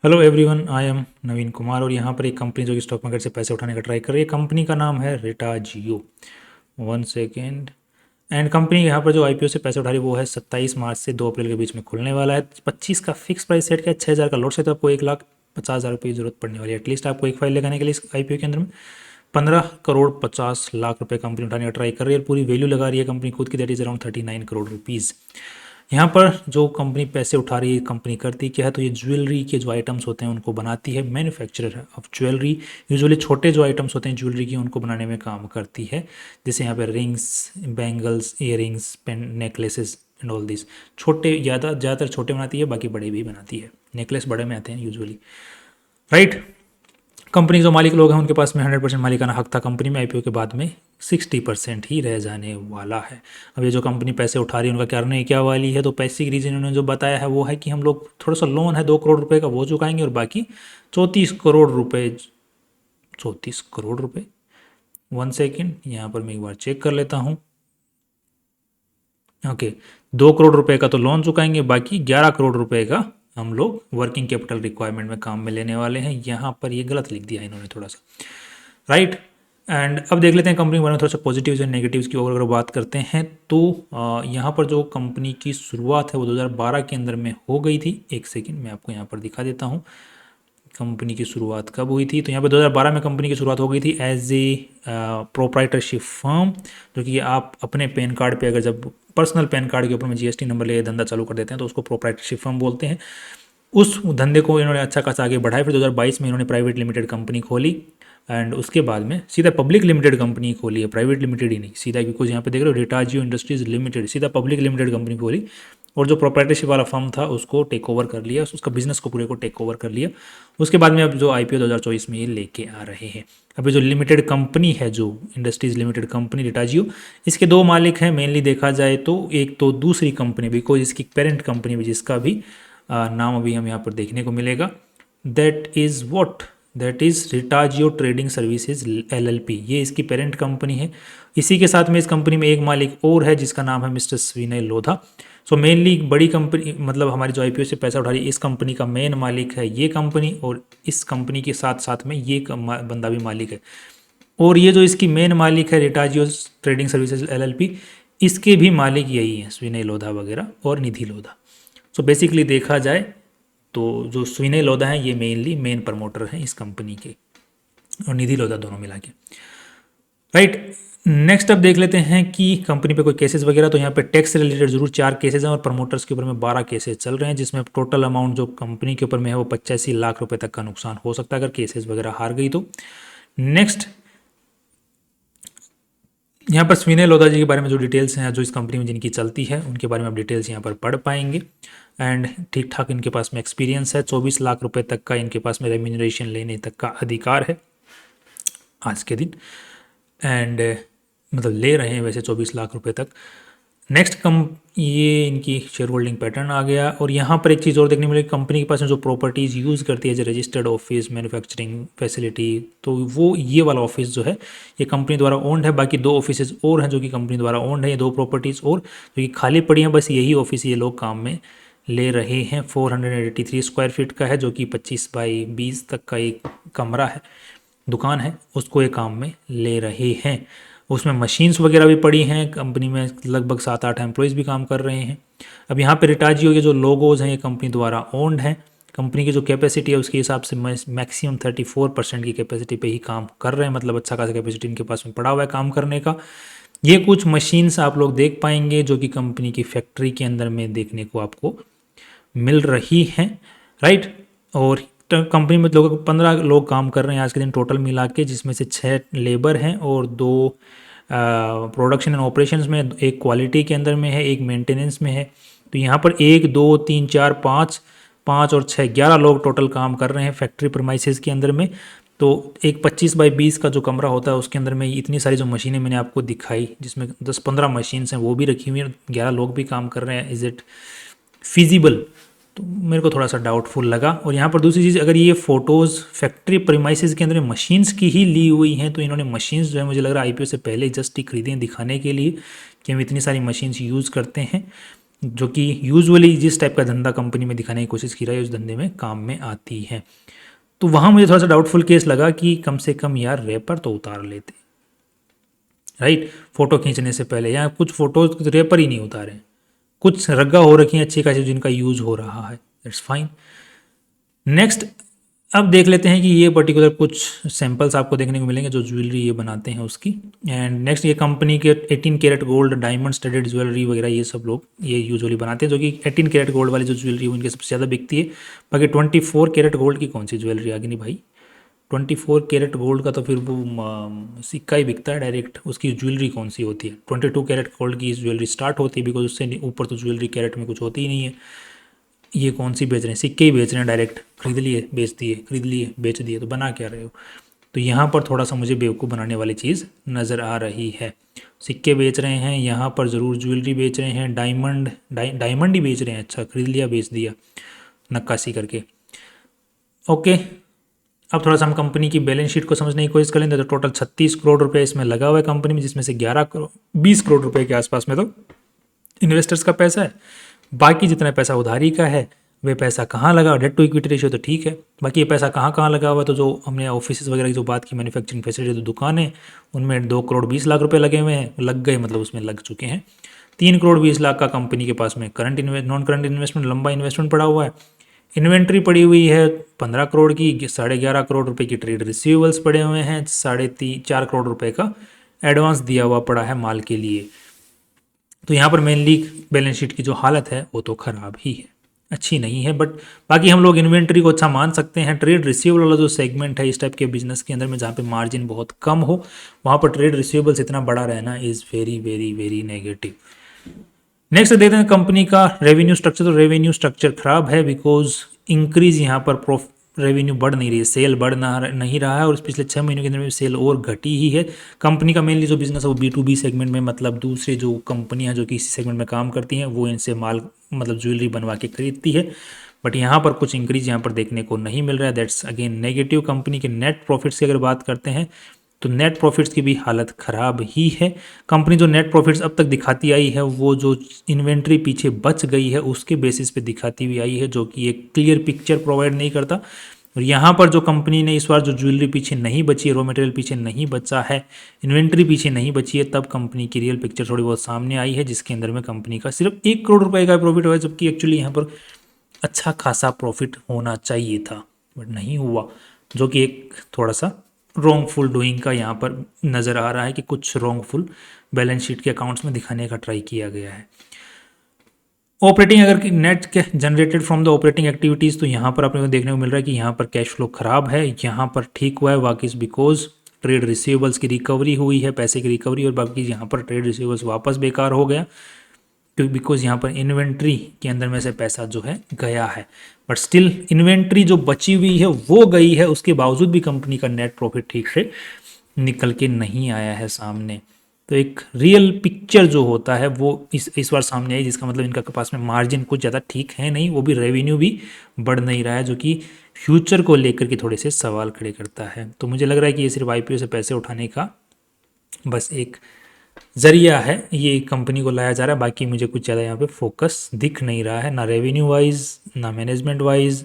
Hello everyone, I am नवीन कुमार और यहाँ पर एक कंपनी जो कि स्टॉक मार्केट से पैसे उठाने का ट्राई कर रही है। कंपनी का नाम है Ritazio. One second. And company यहाँ पर जो आईपीओ से पैसे उठा रही है वो है 27 मार्च से 2 अप्रैल के बीच में खुलने वाला है। 25 का फिक्स प्राइस सेट किया है, 6,000 का लॉट से, तो आपको 1,50,000 रुपये की जरूरत पड़ने वाली है एटलीस्ट। आपको एक फाइल लगाने के लिए इस आईपीओ के अंदर में 15,50,00,000 रुपये कंपनी उठाने का ट्राई कर रही है और पूरी वैल्यू लगा रही है कंपनी खुद की, that is around 39 crore rupees. यहाँ पर जो कंपनी पैसे उठा रही है, कंपनी करती क्या है, तो ये ज्वेलरी के जो आइटम्स होते हैं उनको बनाती है, मैन्युफैक्चरर है ऑफ ज्वेलरी। यूजुअली छोटे जो आइटम्स होते हैं ज्वेलरी के उनको बनाने में काम करती है, जैसे यहाँ पे rings, bangles, earrings, pen, necklaces and all this. छोटे ज़्यादातर छोटे बनाती है, बाकी बड़े भी बनाती है। नेकलेस बड़े में आते हैं यूजुअली, राइट। कंपनी जो मालिक लोग हैं उनके पास में 100% मालिकाना हक था कंपनी में। आईपीओ के बाद में 60% ही रह जाने वाला है। अब ये जो कंपनी पैसे उठा रही है उनका करने क्या वाली है, तो पैसे की रीज़न उन्होंने जो बताया है वो है कि हम लोग थोड़ा सा लोन है 2 करोड़ रुपए का वो चुकाएंगे और बाकी 34 करोड़ रुपए। 34 करोड़ रुपए, वन सेकेंड, यहाँ पर मैं एक बार चेक कर लेता हूँ। ओके, 2 करोड़ रुपए का तो लोन चुकाएंगे, बाकी 11 करोड़ रुपए का हम लोग वर्किंग कैपिटल रिक्वायरमेंट में काम में लेने वाले हैं। यहाँ पर ये गलत लिख दिया इन्होंने थोड़ा सा, राइट। एंड अब देख लेते हैं कंपनी के बारे में थोड़ा सा पॉजिटिव्स एंड नेगेटिव्स की। और अगर बात करते हैं तो यहाँ पर जो कंपनी की शुरुआत है वो 2012 के अंदर में हो गई थी। एक सेकंड मैं आपको यहाँ पर दिखा देता हूँ कंपनी की शुरुआत कब हुई थी। तो यहाँ पे 2012 में कंपनी की शुरुआत हो गई थी एज ए प्रोप्राइटरशिप फर्म, जो कि आप अपने पैन कार्ड पे, अगर जब पर्सनल पैन कार्ड के ऊपर में जीएसटी नंबर ले धंधा चालू कर देते हैं तो उसको प्रोप्राइटरशिप फर्म बोलते हैं। उस धंधे को इन्होंने अच्छा खासा आगे बढ़ाया। फिर 2022 में इन्होंने प्राइवेट लिमिटेड कंपनी खोली एंड उसके बाद में सीधा पब्लिक लिमिटेड कंपनी खोली है, प्राइवेट लिमिटेड ही नहीं सीधा, क्योंकि यहाँ पे देख रहे हो रिटाजियो इंडस्ट्रीज लिमिटेड, सीधा पब्लिक लिमिटेड कंपनी खोली और जो प्रोप्राइटरशिप वाला फर्म था उसको टेक ओवर कर लिया, उसका बिजनेस को पूरे को टेक ओवर कर लिया। उसके बाद में अब जो आईपीओ 2024 में ये लेके आ रहे हैं। अभी जो लिमिटेड कंपनी है, जो इंडस्ट्रीज लिमिटेड कंपनी रिटाजियो, इसके दो मालिक हैं मेनली देखा जाए तो। एक तो दूसरी कंपनी बिकॉज इसकी पेरेंट कंपनी भी, जिसका भी नाम अभी हम यहाँ पर देखने को मिलेगा, that is Ritazio trading services LLP, ये इसकी पेरेंट कंपनी है। इसी के साथ में इस कंपनी में एक मालिक और है जिसका नाम है मिस्टर विनय लोधा। सो मेनली बड़ी कंपनी, मतलब हमारी जो आईपीओ से पैसा उठा रही है इस कंपनी का मेन मालिक है ये कंपनी, और इस कंपनी के साथ साथ में ये बंदा भी मालिक है। और ये जो इसकी मेन मालिक है रिटाजियो ट्रेडिंग सर्विसेज एलएलपी, इसके भी मालिक यही हैं, विनय लोधा वगैरह और निधि लोधा। सो बेसिकली देखा जाए तो जो विनय लोधा हैं ये मेनली मेन प्रमोटर हैं इस कंपनी के, और निधि लोधा दोनों मिला के, राइट। नेक्स्ट अब देख लेते हैं कि कंपनी पे कोई केसेस वगैरह। तो यहाँ पे टैक्स से रिलेटेड जरूर 4 केसेस हैं और प्रमोटर्स के ऊपर में 12 केसेस चल रहे हैं, जिसमें टोटल अमाउंट जो कंपनी के ऊपर में है वो 85 लाख रुपए तक का नुकसान हो सकता है अगर केसेस वगैरह हार गई तो। नेक्स्ट यहाँ पर विनय लोधा जी के बारे में जो डिटेल्स हैं, जो इस कंपनी में जिनकी चलती है उनके बारे में आप डिटेल्स यहाँ पर पढ़ पाएंगे। एंड ठीक ठाक इनके पास में एक्सपीरियंस है, 24 लाख रुपए तक का इनके पास में रेम्यूनरेशन लेने तक का अधिकार है आज के दिन। एंड मतलब ले रहे हैं वैसे 24 लाख रुपए तक। नेक्स्ट ये इनकी शेयर होल्डिंग पैटर्न आ गया। और यहाँ पर एक चीज़ और देखने मिली, कंपनी के पास में जो प्रॉपर्टीज़ यूज़ करती है as registered office, manufacturing facility, तो वो ये वाला ऑफिस जो है ये कंपनी द्वारा ओन्ड है। बाकी 2 ऑफिसेज और हैं जो कि कंपनी द्वारा ओन्ड है, ये 2 प्रॉपर्टीज़ और जो कि खाली पड़ी हैं, बस यही ऑफिस ये लोग काम में ले रहे हैं। 483 स्क्वायर फीट का है, जो कि 25 बाई 20 तक का एक कमरा है, दुकान है, उसको ये काम में ले रहे हैं। उसमें मशीन्स वगैरह भी पड़ी हैं, कंपनी में लगभग 7-8 एम्प्लॉयज़ भी काम कर रहे हैं। अब यहाँ पे रिटाजियो के जो लोगोज हैं ये कंपनी द्वारा ओन्ड हैं। कंपनी की जो कैपेसिटी है उसके हिसाब से मैक्सिमम 34% की कैपेसिटी पे ही काम कर रहे हैं, मतलब अच्छा खासा कैपेसिटी इनके पास में पड़ा हुआ है काम करने का। ये कुछ मशीन्स आप लोग देख पाएंगे जो कि कंपनी की फैक्ट्री के अंदर में देखने को आपको मिल रही हैं, राइट। और कंपनी में लोगों 15 लोग काम कर रहे हैं आज के दिन टोटल मिला के, जिसमें से 6 लेबर हैं और 2 प्रोडक्शन एंड ऑपरेशंस में, एक क्वालिटी के अंदर में है, एक मेंटेनेंस में है। तो यहाँ पर 1 2 3 4 5 और 6 11 लोग टोटल काम कर रहे हैं फैक्ट्री प्रमाइसेस के अंदर में। तो एक 25 बाई 20 का जो कमरा होता है उसके अंदर में इतनी सारी जो मशीनें मैंने आपको दिखाई, जिसमें 10-15 मशीन्स हैं वो भी रखी हुई हैं, 11 लोग भी काम कर रहे हैं। Is it feasible? तो मेरे को थोड़ा सा डाउटफुल लगा। और यहाँ पर दूसरी चीज़, अगर ये फ़ोटोज़ फैक्ट्री प्रीमाइसेस के अंदर मशीन्स की ही ली हुई हैं तो इन्होंने मशीन्स जो है मुझे लग रहा है आईपीओ से पहले जस्ट ही खरीदे हैं दिखाने के लिए कि हम इतनी सारी मशीन्स यूज़ करते हैं। जो कि यूजुअली जिस टाइप का धंधा कंपनी में दिखाने की कोशिश की रही है उस धंधे में काम में आती है। तो वहाँ मुझे थोड़ा सा डाउटफुल केस लगा कि कम से कम यार रैपर तो उतार लेते, राइट, फोटो खींचने से पहले। यहाँ कुछ फोटो रैपर ही नहीं उतारे, कुछ रग्गा हो रखी हैं अच्छी खासी जिनका यूज हो रहा है, दैट्स फाइन। नेक्स्ट अब देख लेते हैं कि ये पर्टिकुलर कुछ सैंपल्स आपको देखने को मिलेंगे जो ज्वेलरी ये बनाते हैं उसकी। एंड नेक्स्ट ये कंपनी के 18 carat gold diamond studded jewellery वगैरह ये सब लोग ये यूजुअली बनाते हैं, जो कि 18 कैरेट गोल्ड वाली जो ज्वेलरी है उनके सबसे ज़्यादा बिकती है। बाकी 24 कैरेट गोल्ड की कौन सी ज्वेलरी आ गई नहीं भाई, 24 कैरेट गोल्ड का तो फिर वो सिक्का ही बिकता है डायरेक्ट, उसकी ज्वेलरी कौन सी होती है। 22 कैरेट गोल्ड की ज्वेलरी स्टार्ट होती है, बिकॉज उससे ऊपर तो ज्वेलरी कैरेट में कुछ होती ही नहीं है। ये कौन सी बेच रहे हैं, सिक्के ही बेच रहे हैं डायरेक्ट, खरीद लिए बेच दिए, खरीद लिए बेच दिए, तो बना क्या रहे हो। तो यहाँ पर थोड़ा सा मुझे बेवकूफ़ बनाने वाली चीज़ नज़र आ रही है। सिक्के बेच रहे हैं, यहाँ पर ज़रूर ज्वेलरी बेच रहे हैं, डायमंड ही बेच रहे हैं, अच्छा खरीद लिया बेच दिया नक्काशी करके। ओके, अब थोड़ा सा हम कंपनी की बैलेंस शीट को समझने की कोशिश करें तो टोटल 36 करोड़ रुपए इसमें लगा हुआ है कंपनी में, जिसमें से 20 करोड़ रुपए के आसपास में तो इन्वेस्टर्स का पैसा है। बाकी जितना पैसा उधारी का है वे पैसा कहाँ लगा, डेट टू इक्विटी रेशियो तो ठीक है, बाकी ये पैसा कहाँ कहाँ लगा हुआ है, तो जो हमने ऑफिस वगैरह की जो बात की, मैन्युफैक्चरिंग फैसिलिटी जो दुकानें, उनमें 2 करोड़ 20 लाख रुपए लगे हुए हैं, लग गए मतलब उसमें लग चुके हैं। 3 करोड़ 20 लाख का कंपनी के पास में नॉन करंट इन्वेस्टमेंट लंबा इन्वेस्टमेंट पड़ा हुआ है। इन्वेंट्री पड़ी हुई है 15 करोड़ की, 11.5 करोड़ रुपए की ट्रेड रिसीवेबल्स पड़े हुए हैं, 4.5 करोड़ रुपए का एडवांस दिया हुआ पड़ा है माल के लिए। तो यहाँ पर मेनली बैलेंस शीट की जो हालत है वो तो ख़राब ही है, अच्छी नहीं है। बट बाकी हम लोग इन्वेंट्री को अच्छा मान सकते हैं। ट्रेड रिसीवेबल वाला जो सेगमेंट है इस टाइप के बिजनेस के अंदर में जहाँ पे मार्जिन बहुत कम हो, वहाँ पर ट्रेड रिसीवेबल्स इतना बड़ा रहना is very very very negative. Next देखते हैं कंपनी का रेवेन्यू स्ट्रक्चर। तो रेवेन्यू स्ट्रक्चर खराब है बिकॉज इंक्रीज यहाँ पर रेवेन्यू बढ़ नहीं रही है, सेल बढ़ नहीं रहा है, और पिछले 6 महीनों के अंदर में सेल और घटी ही है। कंपनी का मेनली जो बिजनेस है वो B2B सेगमेंट में, मतलब दूसरे जो कंपनियां जो कि इसी सेगमेंट में काम करती हैं वो इनसे माल मतलब ज्वेलरी बनवा के खरीदती है। बट यहाँ पर कुछ इंक्रीज यहाँ पर देखने को नहीं मिल रहा है, दैट्स अगेन नेगेटिव। कंपनी के नेट प्रॉफिट्स की अगर बात करते हैं तो नेट प्रॉफिट्स की भी हालत ख़राब ही है। कंपनी जो नेट प्रॉफिट्स अब तक दिखाती आई है वो जो इन्वेंट्री पीछे बच गई है उसके बेसिस पे दिखाती हुई आई है, जो कि एक क्लियर पिक्चर प्रोवाइड नहीं करता। और यहाँ पर जो कंपनी ने इस बार जो ज्वेलरी पीछे नहीं बची है, रॉ मटेरियल पीछे नहीं बचा है, इन्वेंट्री पीछे नहीं बची है, तब कंपनी की रियल पिक्चर थोड़ी बहुत सामने आई है, जिसके अंदर में कंपनी का सिर्फ 1 करोड़ रुपए का प्रॉफिट हुआ है, जबकि एक्चुअली यहाँ पर अच्छा खासा प्रॉफिट होना चाहिए था बट नहीं हुआ, जो कि एक थोड़ा सा रॉन्गफुल डूइंग का यहाँ पर नज़र आ रहा है कि कुछ रॉन्गफुल बैलेंस शीट के अकाउंट्स में दिखाने का ट्राई किया गया है। ऑपरेटिंग अगर net generated from the operating activities, तो यहाँ पर अपने को देखने को मिल रहा है कि यहाँ पर कैश फ्लो खराब है, यहाँ पर ठीक हुआ है वाकिस बिकॉज ट्रेड रिसीवेबल्स की रिकवरी हुई है, पैसे की रिकवरी, और बाकी यहाँ पर ट्रेड रिसीवेबल्स वापस बेकार हो गया क्योंकि बिकॉज यहाँ पर इन्वेंट्री के अंदर में से पैसा जो है गया है। बट स्टिल इन्वेंट्री जो बची हुई है वो गई है, उसके बावजूद भी कंपनी का नेट प्रॉफिट ठीक से निकल के नहीं आया है सामने। तो एक रियल पिक्चर जो होता है वो इस बार सामने आई, जिसका मतलब इनका पास में मार्जिन कुछ ज़्यादा ठीक है नहीं, वो भी रेवेन्यू भी बढ़ नहीं रहा है, जो कि फ्यूचर को लेकर के थोड़े से सवाल खड़े करता है। तो मुझे लग रहा है कि ये सिर्फ IPO से पैसे उठाने का बस एक ज़रिया है, ये कंपनी को लाया जा रहा है। बाकी मुझे कुछ ज़्यादा यहाँ पे फोकस दिख नहीं रहा है, ना रेवेन्यू वाइज ना मैनेजमेंट वाइज।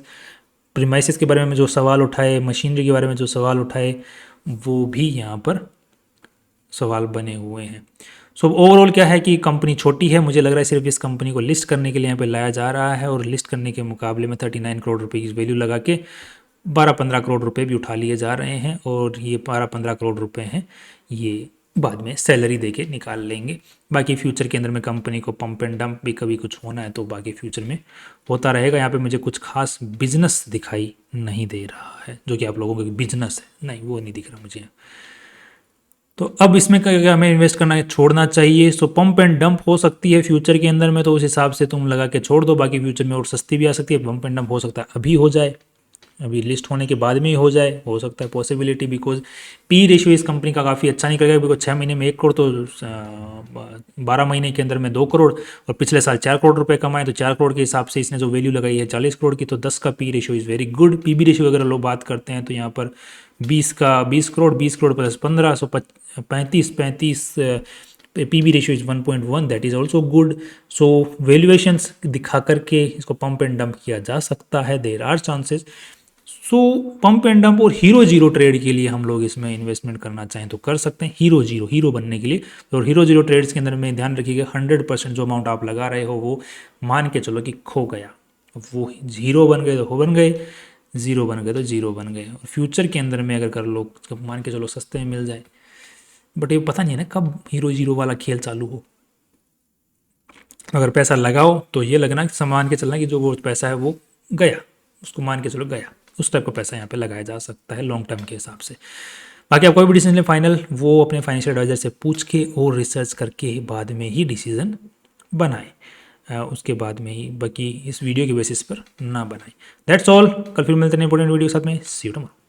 प्रीमाइसेस के बारे में जो सवाल उठाए, मशीनरी के बारे में जो सवाल उठाए, वो भी यहाँ पर सवाल बने हुए हैं। सो ओवरऑल क्या है कि कंपनी छोटी है, मुझे लग रहा है सिर्फ इस कंपनी को लिस्ट करने के लिए यहाँ पे लाया जा रहा है, और लिस्ट करने के मुकाबले में 39 करोड़ रुपए की वैल्यू लगा के 12-15 करोड़ रुपए भी उठा लिए जा रहे हैं, और ये 12-15 करोड़ रुपए हैं ये बाद में सैलरी देके निकाल लेंगे। बाकी फ्यूचर के अंदर में कंपनी को पंप एंड डंप भी कभी कुछ होना है तो बाकी फ्यूचर में होता रहेगा। यहाँ पे मुझे कुछ खास बिजनेस दिखाई नहीं दे रहा है, जो कि आप लोगों का बिजनेस है, नहीं वो नहीं दिख रहा मुझे। तो अब इसमें क्या हमें इन्वेस्ट करना छोड़ना चाहिए। सो पंप एंड डंप हो सकती है फ्यूचर के अंदर में, तो उस हिसाब से तुम लगा के छोड़ दो। बाकी फ्यूचर में और सस्ती भी आ सकती है। पंप एंड डंप हो सकता है अभी हो जाए, अभी लिस्ट होने के बाद में ही हो जाए, हो सकता है पॉसिबिलिटी, बिकॉज पी रेशियो इस कंपनी का काफ़ी अच्छा निकलेगा। बिकॉज 6 महीने में 1 करोड़, तो 12 महीने के अंदर में 2 करोड़, और पिछले साल 4 करोड़ रुपए कमाए, तो 4 करोड़ के हिसाब से इसने जो वैल्यू लगाई है 40 करोड़ की, तो 10 का P ratio is very good. PB ratio अगर लोग बात करते हैं तो यहाँ पर 20 crore, 20 crore plus 15, 35 P V ratio is 1.1, that is also good. So valuations दिखा करके इसको पंप एंड डंप किया जा सकता है, there are chances. So pump and dump और हीरो जीरो ट्रेड के लिए हम लोग इसमें इन्वेस्टमेंट करना चाहें तो कर सकते हैं, हीरो जीरो, हीरो बनने के लिए. और हीरो जीरो ट्रेड्स के अंदर में ध्यान रखिएगा 100% जो अमाउंट आप लगा रहे हो वो मान के चलो कि खो गया, वो जीरो बन गए तो हो बन गए, जीरो बन गए तो जीरो बन गए. और फ्यूचर के अंदर में अगर कर लो, मान के चलो सस्ते में मिल जाए, बट ये पता नहीं है ना कब हीरो जीरो वाला खेल चालू हो. अगर पैसा लगाओ तो ये लगना कि मान के चलना कि जो वो पैसा है वो गया, उसको मान के चलो गया, उस टाइप का पैसा यहाँ पे लगाया जा सकता है लॉन्ग टर्म के हिसाब से. बाकी आप कोई भी डिसीजन ले फाइनल, वो अपने फाइनेंशियल एडवाइजर से पूछ के और रिसर्च करके बाद में ही डिसीजन बनाए, उसके बाद में ही, बाकी इस वीडियो के बेसिस पर ना बनाए. That's all. कल फिर मिलते हैं इंपॉर्टेंट वीडियो के साथ में. सी यू टुमारो.